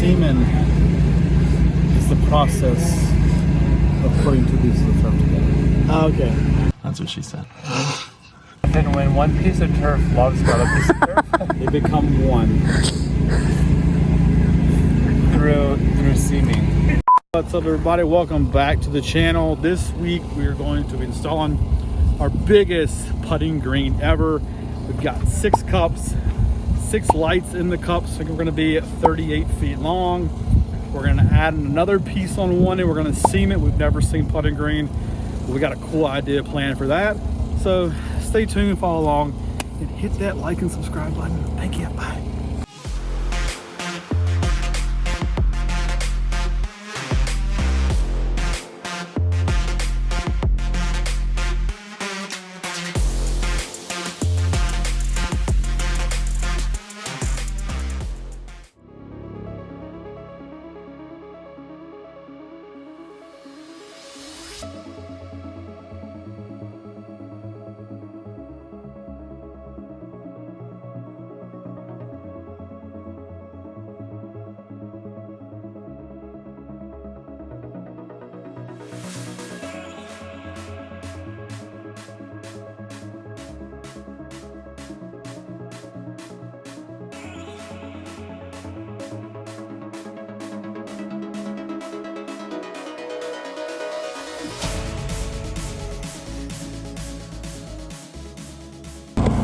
semen is the process of putting two pieces of turf together. Oh, okay. That's what she said. Then when one piece of turf loves another piece of turf, They become one. through seeming. What's up, everybody? Welcome back to the channel. This week we are going to be installing our biggest putting green ever. We've got 6 cups, 6 lights in the cups. So we're going to be 38 feet long. We're going to add another piece on one and we're going to seam it. We've never seen putting green. We got a cool idea planned for that. So stay tuned, follow along, and hit that like and subscribe button. Thank you. Bye.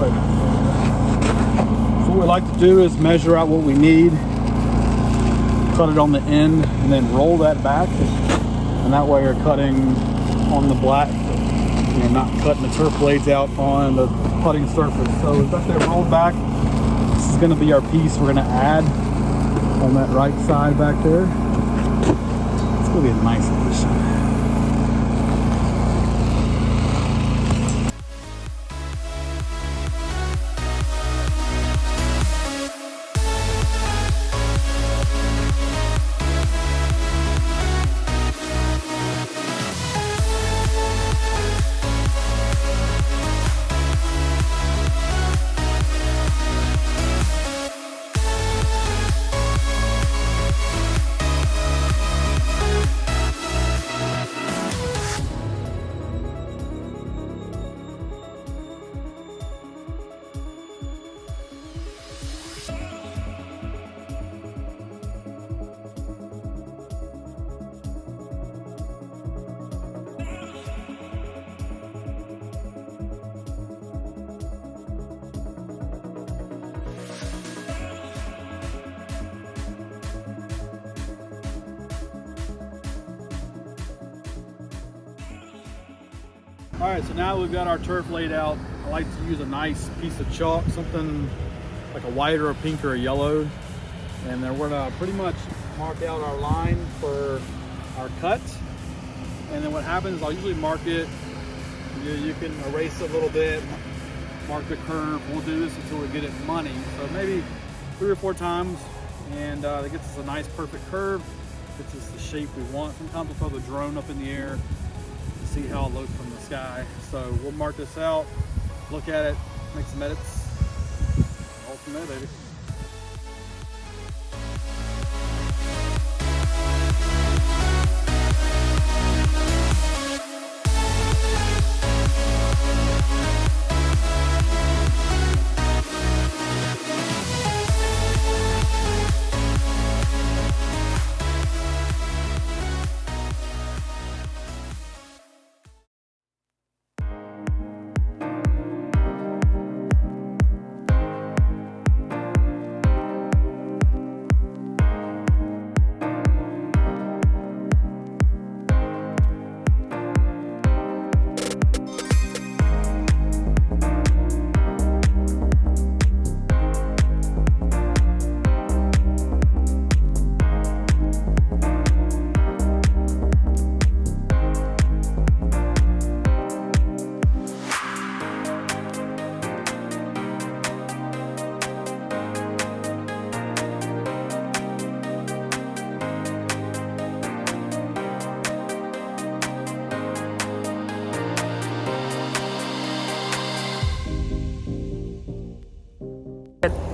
So what we like to do is measure out what we need, cut it on the end, and then roll that back. And that way you're cutting on the black, you're not cutting the turf blades out on the putting surface. So we've got that rolled back. This is going to be our piece we're going to add on that right side back there. It's going to be a nice addition. All right, so now we've got our turf laid out. I like to use a nice piece of chalk, something like a white or a pink or a yellow. And then we're gonna pretty much mark out our line for our cut. And then what happens, I'll usually mark it. You can erase it a little bit, mark the curve. We'll do this until we get it money. So maybe 3 or 4 times, and that gets us a nice perfect curve. Gets us the shape we want. Sometimes we'll throw the drone up in the air, see how it looks from the sky. So we'll mark this out, look at it, make some edits. All from there, baby.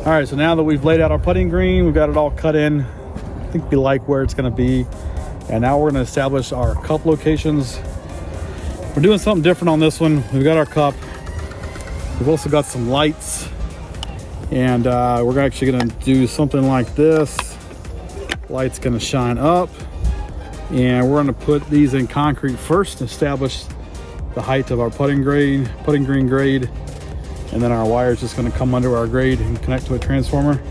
All right, so now that we've laid out our putting green, we've got it all cut in. think we like where it's going to be. And now we're going to establish our cup locations. We're doing something different on this one. We've got our cup. We've also got some lights. And we're actually going to do something like this. Light's going to shine up. And we're going to put these in concrete first, establish the height of our putting green grade. And then our wire is just going to come under our grade and connect to a transformer.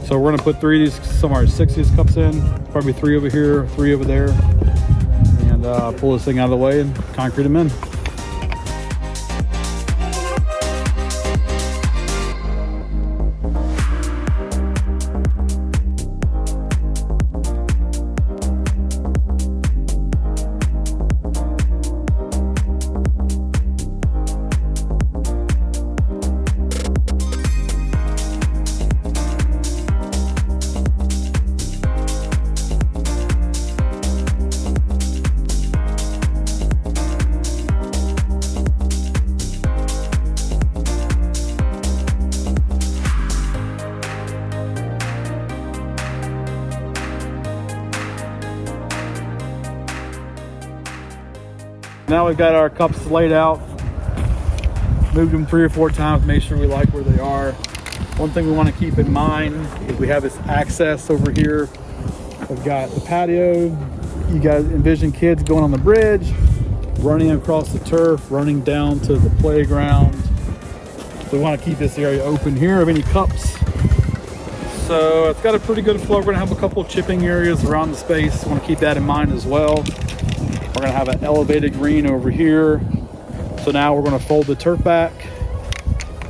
So we're going to put 3 of these, somewhere 6 of these cups in, probably 3 over here, 3 over there, and pull this thing out of the way and concrete them in. Now we've got our cups laid out, moved them 3 or 4 times, make sure we like where they are. One thing we want to keep in mind is we have this access over here. We've got the patio. You guys envision kids going on the bridge, running across the turf, running down to the playground. We want to keep this area open here of any cups. So it's got a pretty good flow. We're going to have a couple chipping areas around the space. I want to keep that in mind as well. We're going to have an elevated green over here. So now we're going to fold the turf back,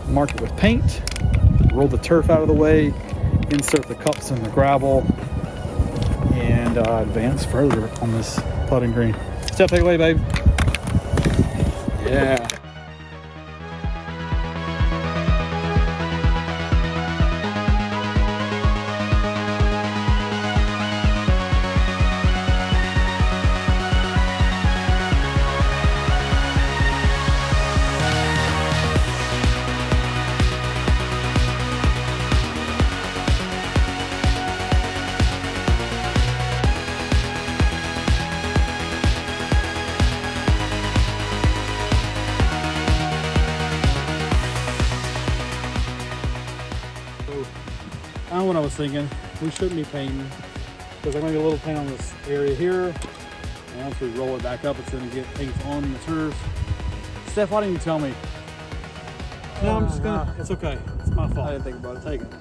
mark it with paint, roll the turf out of the way, insert the cups in the gravel, and advance further on this putting green. Steph, take it away, babe. Yeah. I don't know what I was thinking. We shouldn't be painting because I'm going to get a little paint on this area here. And once we roll it back up, it's going to get paint on the turf. Steph, why didn't you tell me? No, I'm just going to, it's okay. It's my fault. I didn't think about it. Take it.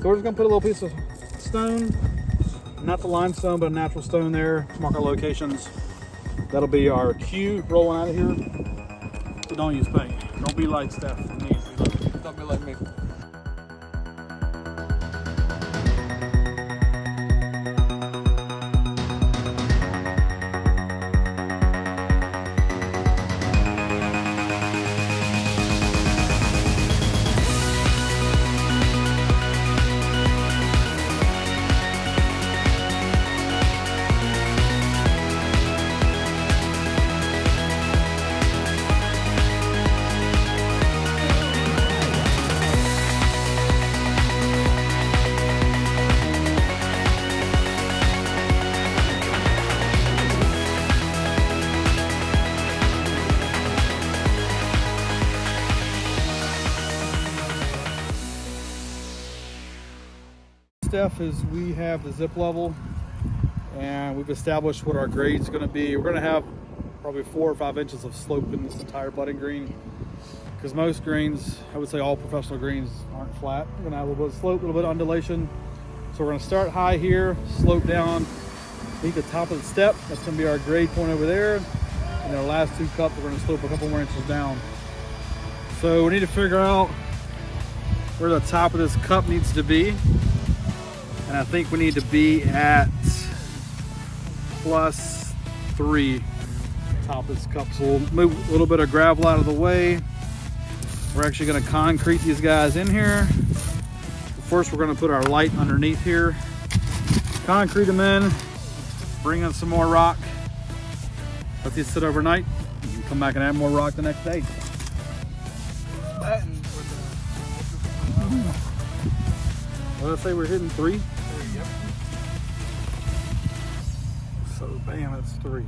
So we're just going to put a little piece of stone, not the limestone, but a natural stone there to mark our locations. That'll be our cue rolling out of here. So don't use paint. Don't be like Steph. Don't be like me. Steph, is we have the zip level and we've established what our grade is going to be. We're going to have probably 4 or 5 inches of slope in this entire putting green because most greens, I would say all professional greens, aren't flat. We're going to have a little bit of slope, a little bit of undulation. So we're going to start high here, slope down, meet the top of the step. That's going to be our grade point over there. And our last 2 cups, we're going to slope a couple more inches down. So we need to figure out where the top of this cup needs to be. And I think we need to be at +3 top of this cup. So we'll move a little bit of gravel out of the way. We're actually going to concrete these guys in here. First, we're going to put our light underneath here. Concrete them in. Bring in some more rock. Let these sit overnight. You can come back and add more rock the next day. Let's say we're hitting 3. Yep. So bam, that's 3.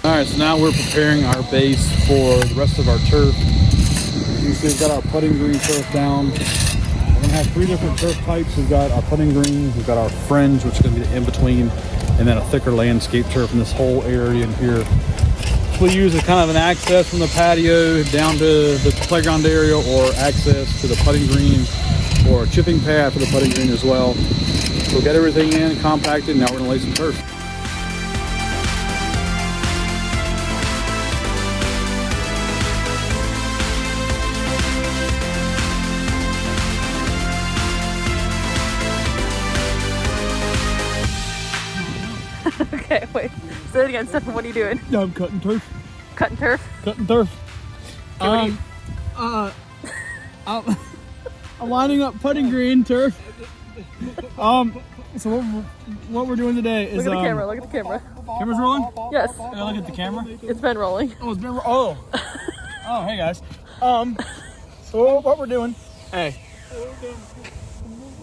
Alright, so now we're preparing our base for the rest of our turf. You see we've got our putting green turf down. We're going to have 3 different turf types. We've got our putting green, we've got our fringe, which is going to be the in-between, and then a thicker landscape turf in this whole area in here. We use as kind of an access from the patio down to the playground area, or access to the putting green, or a chipping pad for the putting green as well. So we'll get everything in, compacted, now we're going to lay some turf. Okay, wait. Say it again, Stefan. What are you doing? No, I'm cutting turf. Cutting turf? Cutting turf. Okay, I'm lining up putting green turf. So what we're doing today is look at the camera. Look at the camera. Camera's rolling. Yes, I look at the camera. it's been rolling. Oh, it's been oh hey guys. So what we're doing? Hey.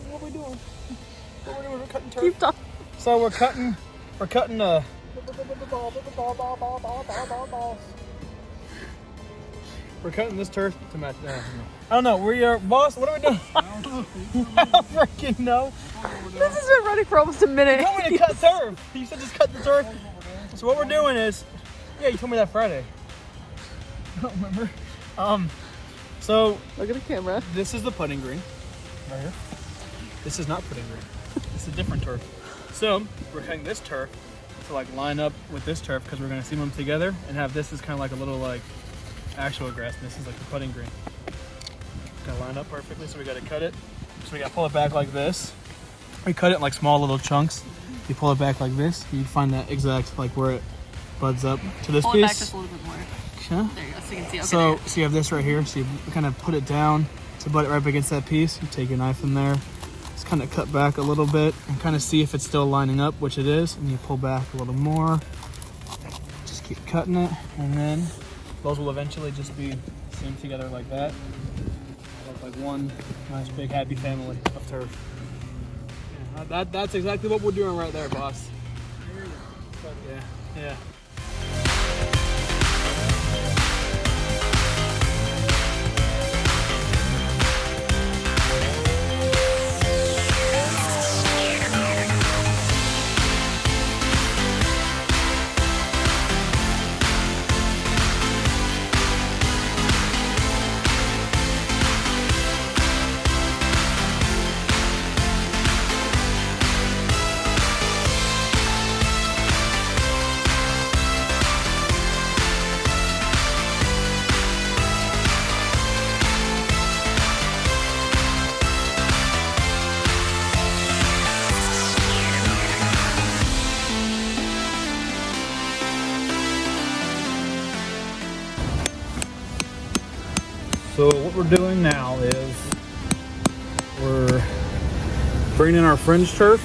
What we're doing? We're cutting turf. Keep talking. So we're cutting we're cutting this turf to match. I don't know. We are boss. What are we doing? I don't know. I don't freaking know. This has been running for almost a minute. You told me to cut turf. You said just cut the turf. So what we're doing is, yeah, you told me that Friday. I don't remember. So Look at the camera. this is the putting green, right here. This is not putting green. It's a different turf. So we're cutting this turf to like line up with this turf because we're gonna seam them together and have this as kind of like a little like actual grass. And this is like the putting green. It's gonna line up perfectly. So we gotta cut it. So we gotta pull it back like this. We cut it in like small little chunks. You pull it back like this. You find that exact like where it buds up to this Pull piece. it back just a little bit more. Yeah. There you go, so you can see. Okay, So, there. so you have this right here. So you kind of put it down to butt it right up against that piece. You take your knife in there, just kind of cut back a little bit and kind of see if it's still lining up, which it is. And you pull back a little more. Just keep cutting it, and then those will eventually just be seamed together like that. Look like one nice big happy family of turf. Yeah, that's exactly what we're doing right there, boss. Yeah. So what we're doing now is we're bringing in our fringe turf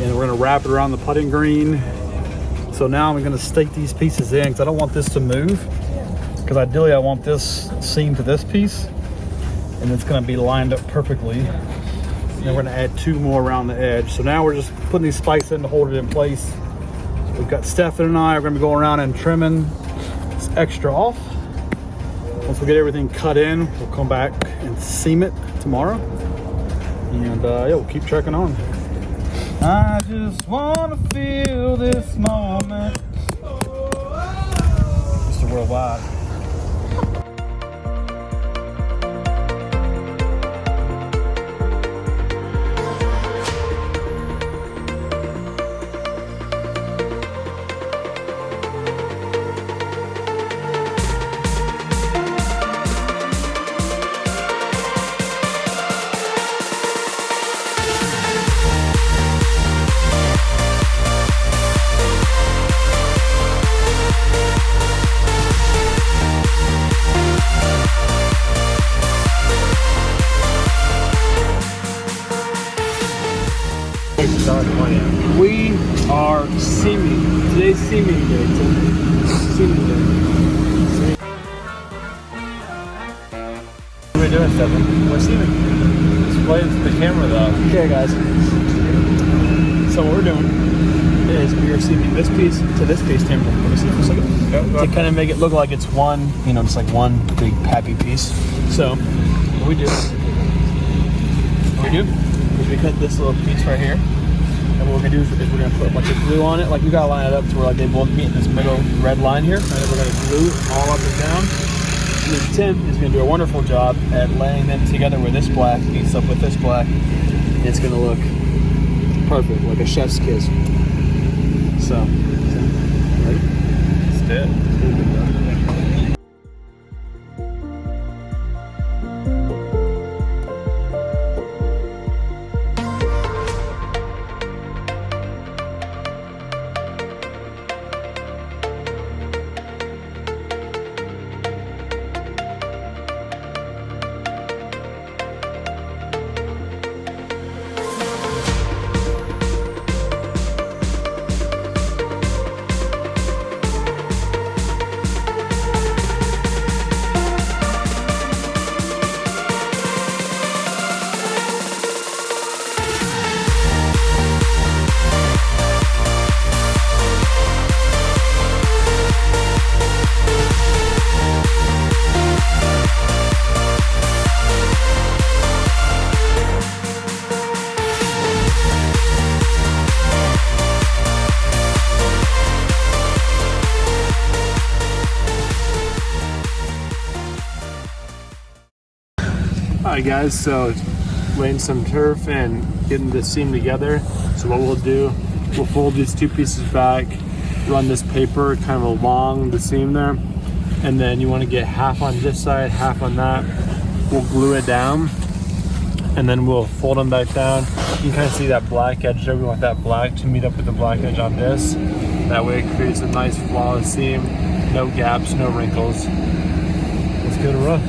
and we're going to wrap it around the putting green. So now I'm going to stake these pieces in because I don't want this to move, because ideally I want this seam to this piece and it's going to be lined up perfectly. And then we're going to add 2 more around the edge. So now we're just putting these spikes in to hold it in place. We've got Stefan and I are going to be going around and trimming this extra off. Once we get everything cut in, we'll come back and seam it tomorrow. And yeah, we'll keep checking on. I just want to feel this moment. Mr. Worldwide. We are seaming. Today's seaming day. Seaming day. What are we doing, Stefan? We're seaming. Display the camera though. Okay, guys. So what we're doing is we are seaming this piece to this piece. Tim, let me see for a second. To kind of make it look like it's one, just like one big pappy piece. So what we do is we cut this little piece right here. And what we're gonna do is we're gonna put a bunch of glue on it. Like we gotta line it up to where like they both meet in this middle red line here. And then we're gonna glue all up and down. And then Tim is gonna do a wonderful job at laying them together where this black meets up with this black. And it's gonna look perfect, like a chef's kiss. So ready? Let's do it. Alright guys, so laying some turf and getting the seam together. So what we'll do, we'll fold these 2 pieces back, run this paper kind of along the seam there, and then you want to get half on this side, half on that. We'll glue it down, and then we'll fold them back down. You can kind of see that black edge there. We want that black to meet up with the black edge on this. That way it creates a nice flawless seam, no gaps, no wrinkles. Let's go to rough.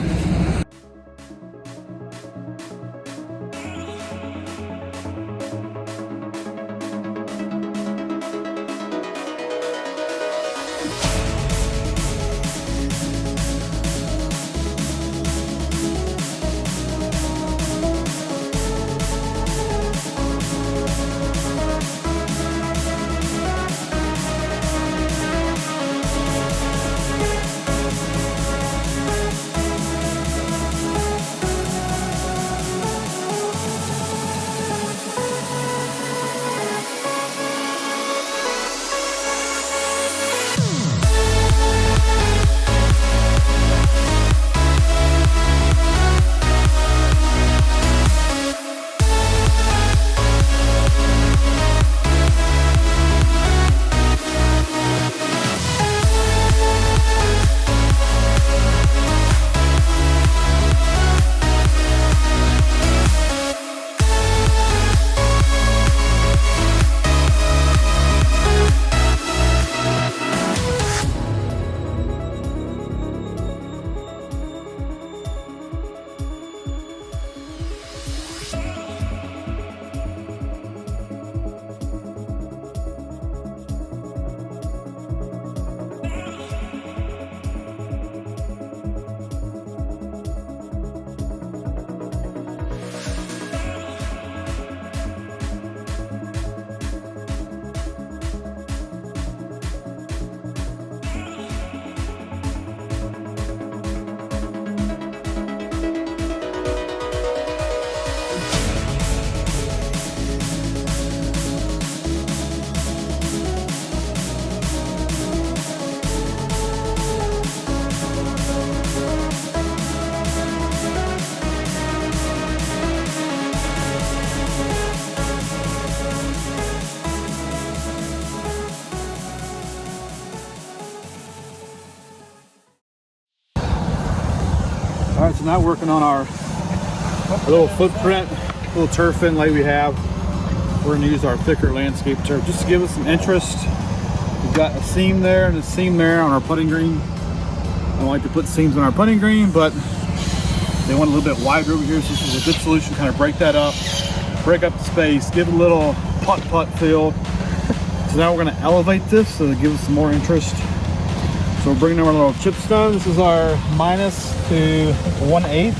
right, so now working on our little footprint, little turf inlay we have. We're gonna use our thicker landscape turf just to give us some interest. We've got a seam there and a seam there on our putting green. I don't like to put seams on our putting green, but they want a little bit wider over here, so this is a good solution to kind of break that up, break up the space, give it a little putt-putt feel. So now we're gonna elevate this so to give us some more interest. So we're bringing in our little chip stone. This is our minus to 1/8.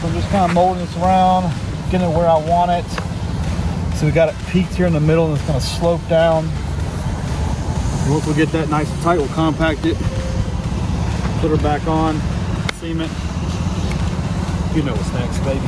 So I'm just kind of molding this around, getting it where I want it. So we got it peaked here in the middle and it's gonna slope down. And once we get that nice and tight, we'll compact it, put her back on, seam it. You know what's next, baby.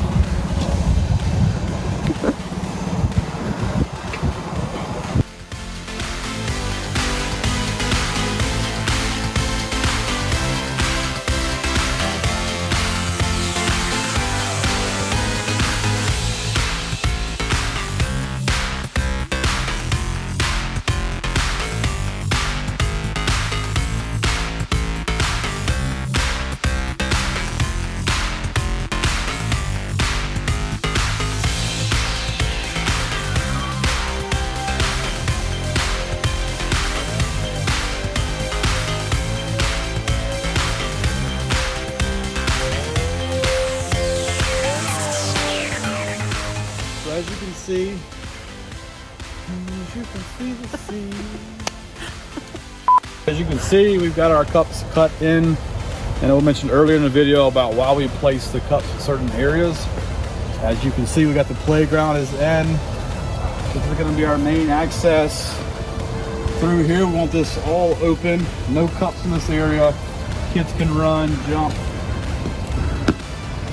As you can see the sea. As you can see, we've got our cups cut in, and I mentioned earlier in the video about why we place the cups in certain areas. As you can see, we got the playground is in. This is going to be our main access through here. We want this all open, no cups in this area. Kids can run, jump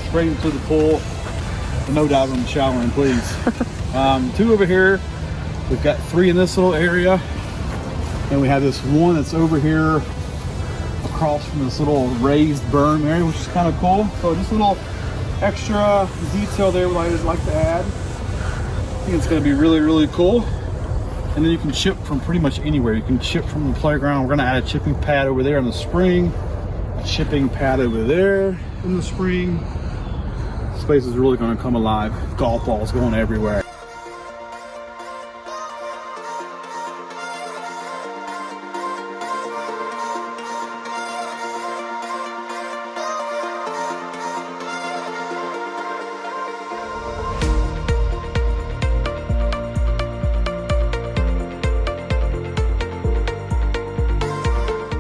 straight into the pool. No doubt I'm showering, please. 2 over here. We've got 3 in this little area. And we have this one that's over here across from this little raised berm area, which is kind of cool. So just a little extra detail there I would like to add. I think it's going to be really, really cool. And then you can chip from pretty much anywhere. You can chip from the playground. We're going to add a chipping pad over there in the spring. A chipping pad over there in the spring. Space is really going to come alive. Golf balls going everywhere.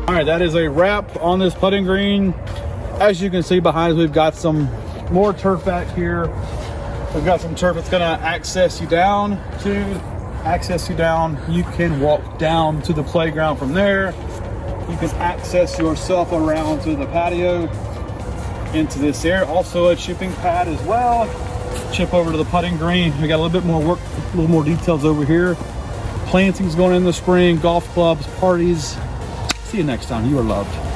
All right, that is a wrap on this putting green. As you can see behind us, we've got some more turf back here. We've got some turf that's gonna access you down. You can walk down to the playground from there. You can access yourself around to the patio into this area. Also a chipping pad as well. Chip over to the putting green. We got a little bit more work, a little more details over here. Plantings going in the spring, golf clubs, parties. See you next time. You are loved.